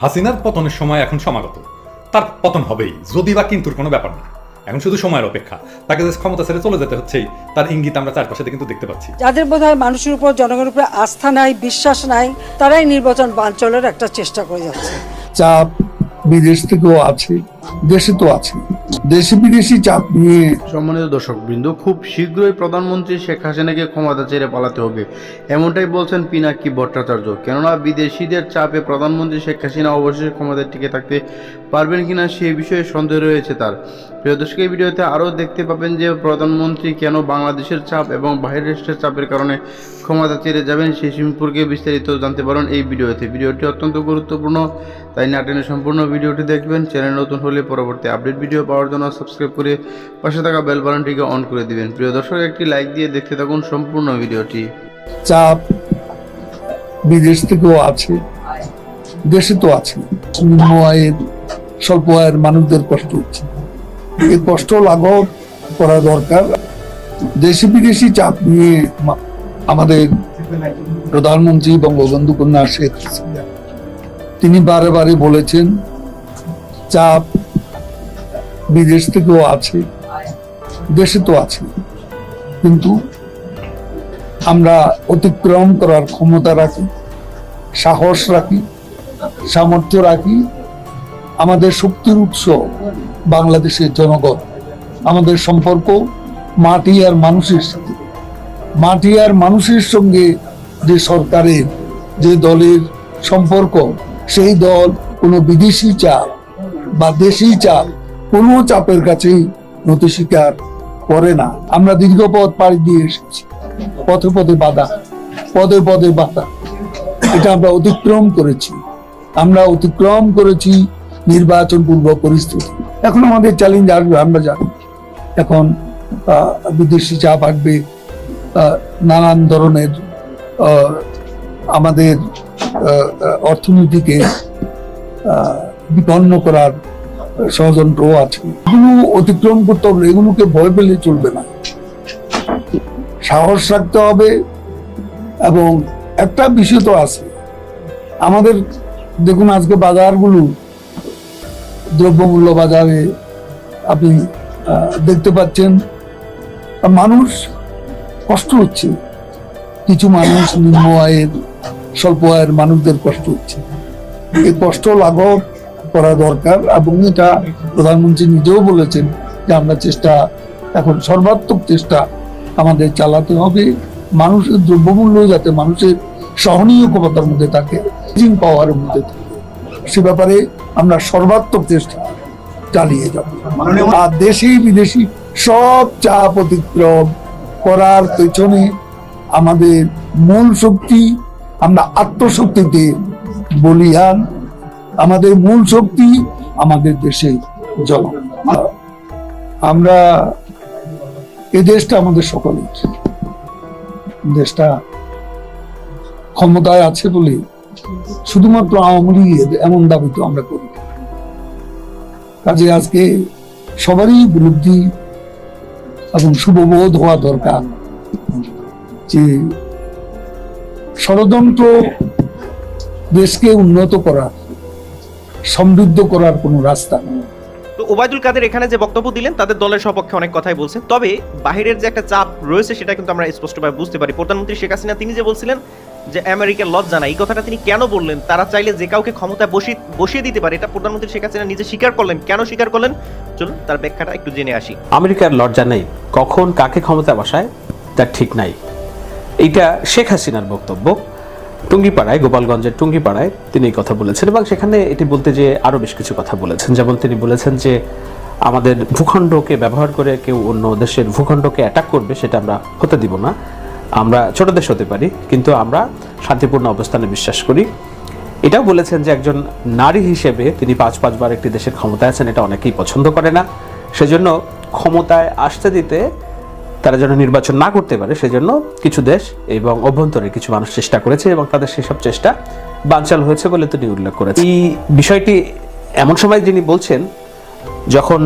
হাসিনার পতনের সময় এখন সমাগত, তার পতন হবেই, যদি বা কিন্তুর কোনো ব্যাপার না। এখন শুধু সময়ের অপেক্ষা। তাকে যে ক্ষমতা ছেড়ে চলে যেতে হচ্ছেই তার ইঙ্গিত আমরা চারপাশে কিন্তু দেখতে পাচ্ছি। যাদের বোধহয় মানুষের উপর, জনগণের উপর আস্থা নাই, বিশ্বাস নাই, তারাই নির্বাচন বানচালের একটা চেষ্টা করে যাচ্ছে। চাপ বিদেশ থেকেও আছে, দেশে তো আছে, দেশি বিদেশি চাপ নিয়ে। সম্মানিত দর্শকবৃন্দ, খুব শীঘ্রই প্রধানমন্ত্রী শেখ হাসিনাকে ক্ষমতা ছেড়ে পালাতে হবে, এমনটাই বলছেন পিনাকি ভট্টাচার্য। কেননা বিদেশিদের চাপে প্রধানমন্ত্রী শেখ হাসিনা অবশেষে ক্ষমতায় টিকে থাকতে পারবেন কিনা সেই বিষয়ে সন্দেহ রয়েছে তার। প্রিয় দর্শক, এই ভিডিওতে আরও দেখতে পাবেন যে প্রধানমন্ত্রী কেন বাংলাদেশের চাপ এবং বাইরের দেশের চাপের কারণে ক্ষমতা ছেড়ে যাবেন সেই সম্পর্কে বিস্তারিত জানতে পারেন এই ভিডিওতে। ভিডিওটি অত্যন্ত গুরুত্বপূর্ণ, তাই না টেনে সম্পূর্ণ ভিডিওটি দেখবেন। চ্যানেল নতুন হলে পরবর্তী আপডেট ভিডিও পাওয়ার জন্য সাবস্ক্রাইব করে পাশে থাকা বেল বাটনটিকে অন করে দিবেন। প্রিয় দর্শক, একটি লাইক দিয়ে দেখতে থাকুন সম্পূর্ণ ভিডিওটি। চাপ বিদেশ থেকেও আছে, দেশে তো আছে। নিম্ন আয়ের, স্বল্প আয়ের মানুষদের কষ্ট হচ্ছে, এই কষ্ট লাঘব করা দরকার। দেশি বিদেশি চাপ নিয়ে আমাদের প্রধানমন্ত্রী বঙ্গবন্ধু কন্যা শেখ হাসিনা তিনি বারে বারে বলেছেন চাপ বিদেশ থেকেও আছে, দেশে তো আছে, কিন্তু আমরা অতিক্রম করার ক্ষমতা রাখি, সাহস রাখি, সামর্থ্য রাখি। আমাদের শক্তির উৎস বাংলাদেশের জনগণ। আমাদের সম্পর্ক মাটি আর মানুষের সাথে। মাটি আর মানুষের সঙ্গে যে সরকারের, যে দলের সম্পর্ক, সেই দল কোনো বিদেশি চাপ বা দেশি চাপ, কোনো চাপের কাছেই নতি স্বীকার করে না। আমরা দীর্ঘ পথ পাড়ি দিয়ে এসেছি, পথে পথে বাধা, পদে পদে বাধা, এটা আমরা অতিক্রম করেছি। আমরা অতিক্রম করেছি নির্বাচন পূর্ব পরিস্থিতি। এখন আমাদের চ্যালেঞ্জ আসবে, আমরা জানি। এখন বিদেশি চাপ আসবে, নানান ধরনের আমাদের অর্থনীতিকে বিপন্ন করার ষড়যন্ত্রও আছে। এগুলো অতিক্রম করতে হবে, এগুলোকে ভয় পেলে চলবে না, সাহস রাখতে হবে। এবং একটা বিষয় তো আছে আমাদের, দেখুন আজকে বাজারগুলো, দ্রব্যমূল্য বাজারে আপনি দেখতে পাচ্ছেন মানুষ কষ্ট হচ্ছে। কিছু মানুষ, নিম্ন আয়ের, স্বল্প আয়ের মানুষদের কষ্ট হচ্ছে, এই কষ্ট লাঘব করা দরকার। এবং এটা প্রধানমন্ত্রী নিজেও বলেছেন যে আমরা চেষ্টা, এখন সর্বাত্মক চেষ্টা আমাদের চালাতে হবে মানুষের দ্রব্যমূল্য যাতে মানুষের সহনীয় ক্ষমতার মধ্যে থাকে, পাওয়ারের মধ্যে থাকে, সে ব্যাপারে আমরা সর্বাত্মক চেষ্টা চালিয়ে যাব। আর দেশি বিদেশি সব চাপ অতিক্রম করার পেছনে আমাদের মূল শক্তি, আমরা আত্মশক্তিতে বলিয়ান। আমাদের মূল শক্তি আমাদের দেশে জনগণ। আমরা, এই দেশটা আমাদের সকলের। দেশটা ক্ষমতায় আছে বলে শুধুমাত্র আওয়ামী লীগ এমন দাবি তো আমরা করি। কাজে আজকে সবারই উপলব্ধি এবং শুভবোধ হওয়া দরকার যে ষড়যন্ত্র দেশকে উন্নত করার, সমৃদ্ধ করার কোনো রাস্তা নেই। তো ওবায়দুল কাদের এখানে যে বক্তব্য দিলেন, তাদের দলের সপক্ষে অনেক কথাই বলছেন, তবে বাহিরের যে একটা চাপ রয়েছে সেটা কিন্তু আমরা স্পষ্টভাবে বুঝতে পারি। প্রধানমন্ত্রী শেখ হাসিনা তিনি যে বলছিলেন যে আমেরিকার লজ্জা নাই, এই কথাটা তিনি কেন বললেন? তারা চাইলে যে কাউকে ক্ষমতায় বসিয়ে দিতে পারে, এটা প্রধানমন্ত্রী শেখ হাসিনা নিজে স্বীকার করলেন। কেন স্বীকার করলেন, চলুন তার ব্যাখ্যাটা একটু জেনে আসি। আমেরিকার লজ্জা নেই, কখন কাকে ক্ষমতা বসায় তার ঠিক নাই, এইটা শেখ হাসিনার বক্তব্য। টুঙ্গিপাড়ায়, গোপালগঞ্জের টুঙ্গিপাড়ায় তিনি এই কথা বলেছেন এবং সেখানে এটি বলতে যে আরো বেশ কিছু কথা বলেছেন। যেমন তিনি বলেছেন যে আমাদের ভূখণ্ডকে ব্যবহার করে কেউ অন্য দেশের ভূখণ্ডকে অ্যাটাক করবে, সেটা আমরা হতে দিব না। আমরা ছোট দেশ হতে পারি, কিন্তু আমরা শান্তিপূর্ণ অবস্থানে বিশ্বাস করি। এটাও বলেছেন যে একজন নারী হিসেবে তিনি পাঁচবার একটি দেশের ক্ষমতায় আছেন, এটা অনেকেই পছন্দ করে না। সেজন্য ক্ষমতায় আসতে দিতে তারা যেন নির্বাচন না করতে পারে, সেজন্য কিছু দেশ এবং অভ্যন্তরে কিছু মানুষ চেষ্টা করেছে এবং তাদের সেসব চেষ্টা বানচাল হয়েছে বলে তিনি উল্লেখ করেছেন। এই বিষয়টি এমন সময় যিনি বলছেন যখন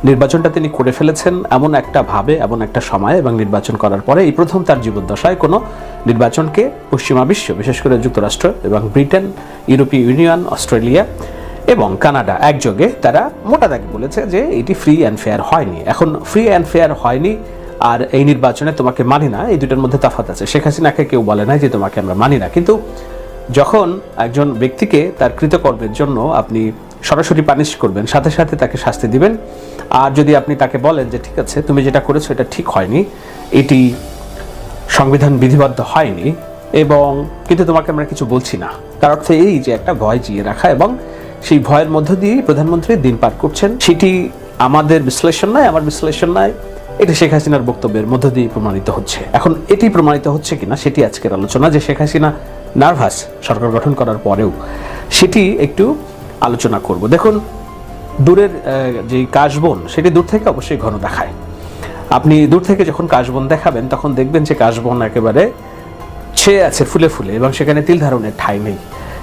নির্বাচনটা তিনি করে ফেলেছেন এমন একটা ভাবে, এমন একটা সময়, এবং নির্বাচন করার পরে এই প্রথম তার জীবদ্দশায় কোনো নির্বাচনকে পশ্চিমা বিশ্ব, বিশেষ করে যুক্তরাষ্ট্র এবং ব্রিটেন, ইউরোপীয় ইউনিয়ন, অস্ট্রেলিয়া এবং কানাডা একযোগে তারা মোটা দাগে বলেছে যে এটি ফ্রি অ্যান্ড ফেয়ার হয়নি। এখন ফ্রি অ্যান্ড ফেয়ার হয়নি আর এই নির্বাচনে তোমাকে মানি না, এই দুটোর মধ্যে তফাৎ আছে। শেখ হাসিনাকে কেউ বলে না যে তোমাকে আমরা মানি না, কিন্তু যখন একজন ব্যক্তিকে তার কৃতকর্মের জন্য আপনি সরাসরি পানিশ করবেন, সাথে সাথে তাকে শাস্তি দিবেন, আর যদি আপনি তাকে বলেন যে ঠিক আছে তুমি যেটা করেছো এটা ঠিক হয়নি, এটি সংবিধান বিধিবদ্ধ হয়নি, এবং কিন্তু তোমাকে আমরা কিছু বলছি না, তার অর্থ এই যে একটা ভয় জিয়ে রাখা, এবং সেই ভয়ের মধ্য দিয়ে প্রধানমন্ত্রী দিন পার করছেন। সেটি আমাদের বিশ্লেষণ নয়, আমার বিশ্লেষণ নয়, এটা শেখ হাসিনার বক্তব্যের মধ্য দিয়ে প্রমাণিত হচ্ছে। এখন এটি প্রমাণিত হচ্ছে কিনা সেটি আজকের আলোচনা, যে শেখ হাসিনা নার্ভাস সরকার গঠন করার পরেও, সেটি একটু আলোচনা করব। দেখুন, দূরের যে কাশবন সেটি দূর থেকে অবশ্যই ঘন দেখায়। আপনি দূর থেকে যখন কাশবন দেখাবেন তখন দেখবেন যে কাশবন একেবারে ছেয়ে আছে ফুলে ফুলে, এবং সেখানে তিল ধারণের ঠাঁই নেই।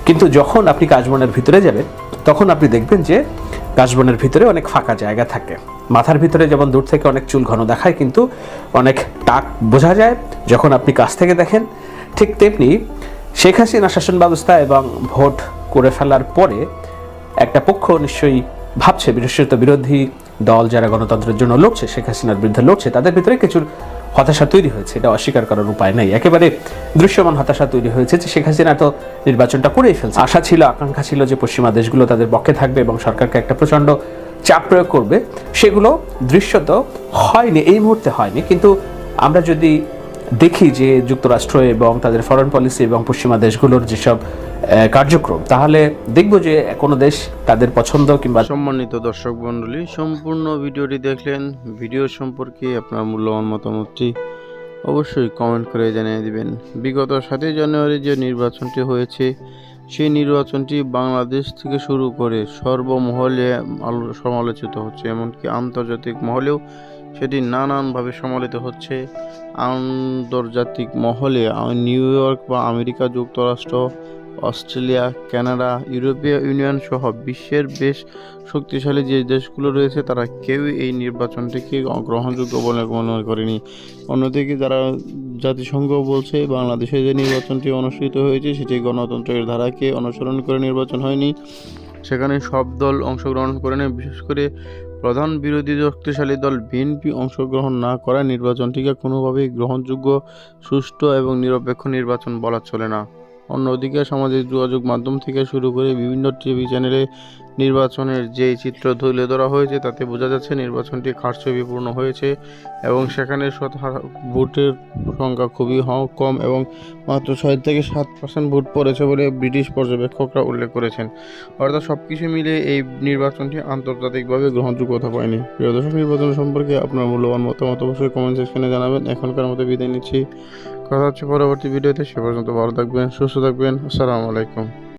কিন্তু যখন আপনি কাশবনের ভিতরে যাবেন তখন আপনি দেখবেন যে কাশবনের ভিতরে অনেক ফাঁকা জায়গা থাকে। মাথার ভিতরে যেমন দূর থেকে অনেক চুল ঘন দেখায়, কিন্তু অনেক টাক বোঝা যায় যখন আপনি কাছ থেকে দেখেন। ঠিক তেমনি শেখ হাসিনা শাসন ব্যবস্থা এবং ভোট করে ফেলার পরে একটা পক্ষ নিশ্চয়ই ভাবছে, বিশেষত বিরোধী দল যারা গণতন্ত্রের জন্য লড়ছে, শেখ হাসিনার বিরুদ্ধে লড়ছে, তাদের ভিতরে কিছু হতাশা তৈরি হয়েছে, এটা অস্বীকার করার উপায় নেই। একেবারে দৃশ্যমান হতাশা তৈরি হয়েছে যে শেখ হাসিনা তো নির্বাচনটা করেই ফেলছে। আশা ছিল, আকাঙ্ক্ষা ছিল যে পশ্চিমা দেশগুলো তাদের পক্ষে থাকবে এবং সরকারকে একটা প্রচণ্ড চাপ প্রয়োগ করবে, সেগুলো দৃশ্যত হয়নি, এই মুহূর্তে হয়নি। কিন্তু আমরা যদি দেখি যে যুক্তরাষ্ট্র এবং তাদের ফরেন পলিসি এবং পশ্চিমা দেশগুলোর যেসব কার্যক্রম, তাহলে দেখব যে কোনো দেশ তাদের পছন্দ কিংবা। সম্মানিত দর্শক মণ্ডলী, সম্পূর্ণ ভিডিওটি দেখলেন। ভিডিও সম্পর্কে আপনার মূল্যবান মতামতটি অবশ্যই কমেন্ট করে জানিয়ে দিবেন। বিগত 7 জানুয়ারি যে নির্বাচনটি হয়েছে, সেই নির্বাচনটি বাংলাদেশ থেকে শুরু করে সর্বমহলে সমালোচিত হচ্ছে, এমনকি আন্তর্জাতিক মহলেও সেটি নানানভাবে সমালোচিত হচ্ছে। আন্তর্জাতিক মহলে নিউ ইয়র্ক বা আমেরিকা যুক্তরাষ্ট্র, অস্ট্রেলিয়া, কানাডা, ইউরোপীয় ইউনিয়ন সহ বিশ্বের বেশ শক্তিশালী যে দেশগুলো রয়েছে, তারা কেউই এই নির্বাচনটিকে গ্রহণযোগ্য বলে মনে করেনি। অন্যদিকে যারা জাতিসংঘ বলছে বাংলাদেশে যে নির্বাচনটি অনুষ্ঠিত হয়েছে সেটি গণতন্ত্রের ধারাকে অনুসরণ করে নির্বাচন হয়নি, সেখানে সব দল অংশগ্রহণ করেনি। বিশেষ করে প্রধান বিরোধী শক্তিশালী দল বিএনপি অংশগ্রহণ না করায় নির্বাচনটিকে কোনোভাবেই গ্রহণযোগ্য, সুষ্ঠু এবং নিরপেক্ষ নির্বাচন বলা চলে না। অন্যদিকে সামাজিক যোগাযোগ মাধ্যম থেকে শুরু করে বিভিন্ন টিভি চ্যানেলে নির্বাচনের যেই চিত্র তুলে ধরা হয়েছে তাতে বোঝা যাচ্ছে নির্বাচনটি কারচুপিপূর্ণ হয়েছে এবং সেখানে ভোটের সংখ্যা খুবই কম এবং মাত্র 6 থেকে 7% ভোট পড়েছে বলে ব্রিটিশ পর্যবেক্ষকরা উল্লেখ করেছেন। অর্থাৎ সব কিছু মিলে এই নির্বাচনটি আন্তর্জাতিকভাবে গ্রহণযোগ্যতা পায়নি। প্রিয় দর্শক, নির্বাচন সম্পর্কে আপনার মূল্যবান মতামত অবশ্যই কমেন্ট সেকশনে জানাবেন। এখনকার মতো বিদায় নিচ্ছি, কথা হচ্ছে পরবর্তী ভিডিওতে। সে পর্যন্ত ভালো থাকবেন, সুস্থ থাকবেন। আসসালামু আলাইকুম।